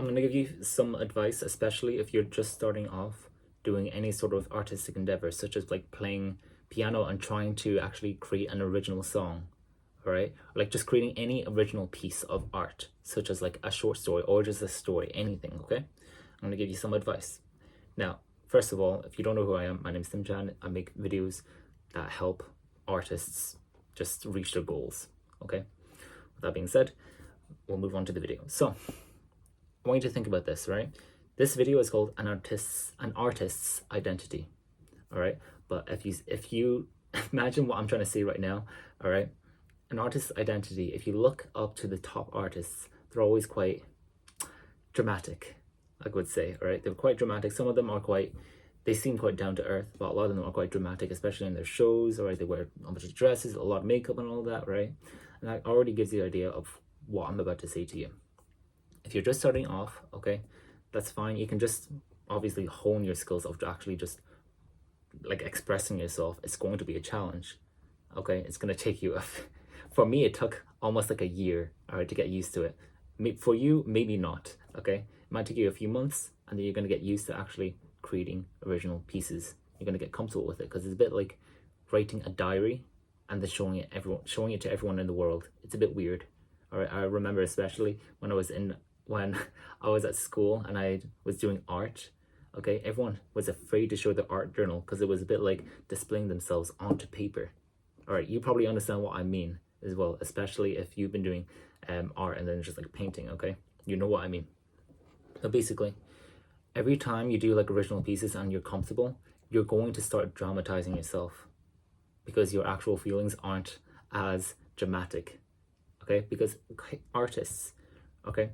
I'm going to give you some advice, especially if you're just starting off doing any sort of artistic endeavor, such as like playing piano and trying to actually create an original song. All right, like just creating any original piece of art, such as like a short story or just a story, anything. Okay, I'm going to give you some advice. Now, first of all, if you don't know who I am, my name is Timjan. I make videos that help artists just reach their goals. Okay, with that being said, we'll move on to the video. So I want you to think about this, right? This video is called an artist's identity. All right, but if you imagine what I'm trying to say right now, all right, an artist's identity, if you look up to the top artists, they're always quite dramatic, I would say. All right, they're quite dramatic. Some of them are quite, they seem quite down to earth, but a lot of them are quite dramatic, especially in their shows. All right, they wear a bunch of dresses, a lot of makeup and all that, right? And that already gives you the idea of what I'm about to say to you. If you're just starting off, okay, that's fine. You can just obviously hone your skills of actually just like expressing yourself. It's going to be a challenge, okay? It's going to take you for me it took almost like a year, all right, to get used to it. For you, maybe not, okay? It might take you a few months, and then you're going to get used to actually creating original pieces. You're going to get comfortable with it, because it's a bit like writing a diary and then showing it to everyone in the world. It's a bit weird. All right, I remember especially when I was at school and I was doing art. Okay, everyone was afraid to show their art journal because it was a bit like displaying themselves onto paper. All right, you probably understand what I mean as well, especially if you've been doing art and then just like painting. Okay, you know what I mean. So basically, every time you do like original pieces and you're comfortable, you're going to start dramatizing yourself because your actual feelings aren't as dramatic. Okay, because artists, okay,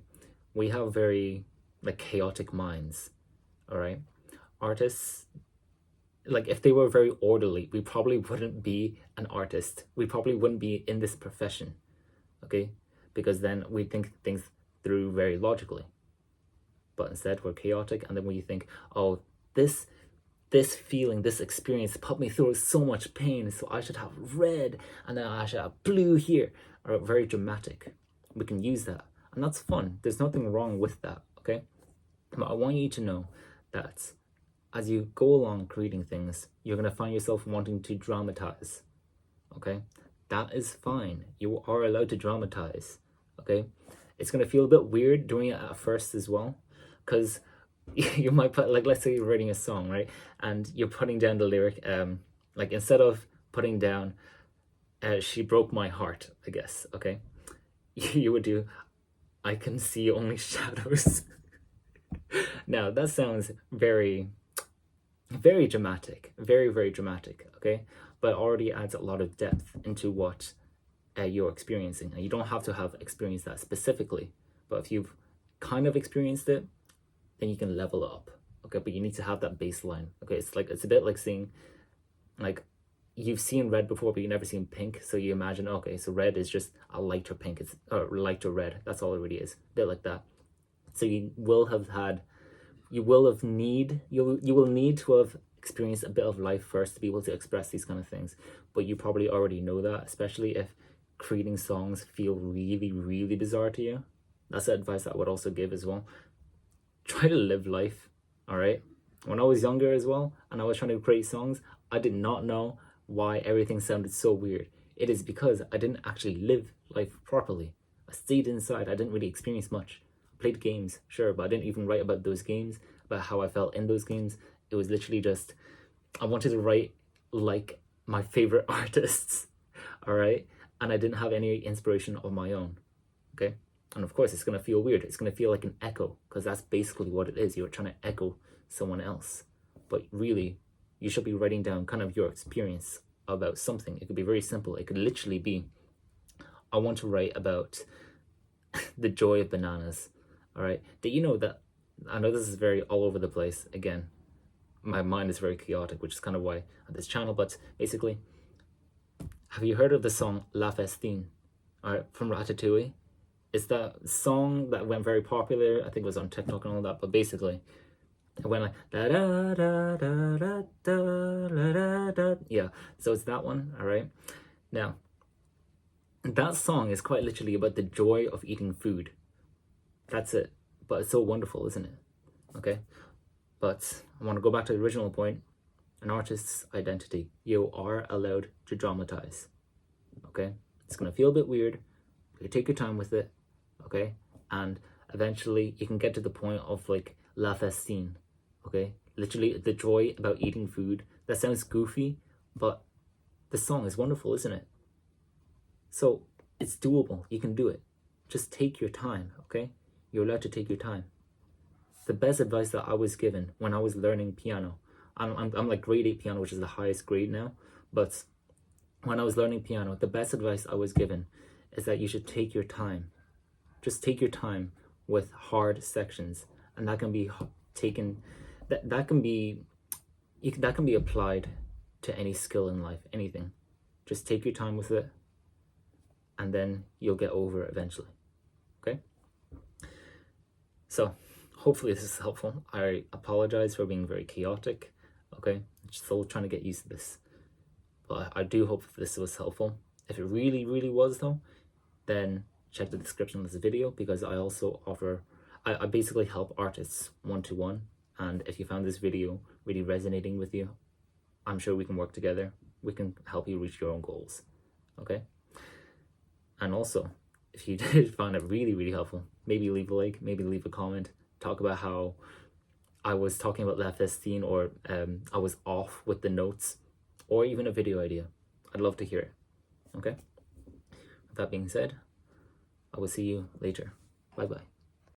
we have very like chaotic minds. All right, artists, like if they were very orderly, we probably wouldn't be an artist. We probably wouldn't be in this profession. Okay, because then we think things through very logically, but instead we're chaotic. And then when you think, oh, this feeling, this experience put me through so much pain, so I should have red and then I should have blue here, or very dramatic. We can use that, and that's fun. There's nothing wrong with that, okay? But I want you to know that as you go along creating things, you're going to find yourself wanting to dramatize, okay? That is fine. You are allowed to dramatize, okay? It's going to feel a bit weird doing it at first as well, because you might put, like, let's say you're writing a song, right? And you're putting down the lyric, like instead of putting down, she broke my heart, I guess, okay? You would do, I can see only shadows. Now, that sounds very, very dramatic, very, very dramatic, okay? But it already adds a lot of depth into what you're experiencing. And you don't have to have experienced that specifically, but if you've kind of experienced it, then you can level up, okay? But you need to have that baseline, okay? It's a bit like seeing, like, you've seen red before, but you've never seen pink. So you imagine, okay, so red is just a lighter pink, it's lighter red. That's all it really is, a bit like that. So you will need to have experienced a bit of life first to be able to express these kind of things. But you probably already know that, especially if creating songs feel really, really bizarre to you. That's the advice that I would also give as well. Try to live life, all right? When I was younger as well, and I was trying to create songs, I did not know why everything sounded so weird. It is because I didn't actually live life properly. I stayed inside. I didn't really experience much. I played games, sure, but I didn't even write about those games, about how I felt in those games. It was literally just, I wanted to write like my favorite artists, all right? And I didn't have any inspiration of my own, okay? And of course, it's going to feel weird. It's going to feel like an echo, because that's basically what it is. You're trying to echo someone else. But really, you should be writing down kind of your experience about something. It could be very simple. It could literally be, I want to write about the joy of bananas. All right. Did you know that? I know this is very all over the place. Again, my mind is very chaotic, which is kind of why on this channel. But basically, have you heard of the song La Festine, all right, from Ratatouille? It's that song that went very popular. I think it was on TikTok and all that. But basically, it went like da da da da da da da da. Yeah, so it's that one. All right. Now, that song is quite literally about the joy of eating food. That's it. but it's so wonderful, isn't it? Okay, but I want to go back to the original point. An artist's identity. You are allowed to dramatize. Okay, it's gonna feel a bit weird. You take your time with it. Okay, and eventually you can get to the point of like la festine. Okay, literally the joy about eating food. That sounds goofy, but the song is wonderful, isn't it? So it's doable. You can do it. Just take your time. Okay, you're allowed to take your time. The best advice that I was given when I was learning piano, I'm like grade 8 piano, which is the highest grade now, but when I was learning piano, the best advice I was given is that you should take your time. Just take your time with hard sections, and that can be taken, that can be, that can be applied to any skill in life, anything. Just take your time with it, and then you'll get over it eventually. Okay? So hopefully this is helpful. I apologize for being very chaotic. Okay, still trying to get used to this, but I do hope this was helpful. If it really was though, then check the description of this video, because I also offer, I basically help artists one-to-one, and if you found this video really resonating with you, I'm sure we can work together. We can help you reach your own goals. Okay, and also if you did find it really helpful, maybe leave a like, maybe leave a comment, talk about how I was talking about La Festine, or I was off with the notes, or even a video idea. I'd love to hear it. Okay? With that being said, I will see you later. Bye bye.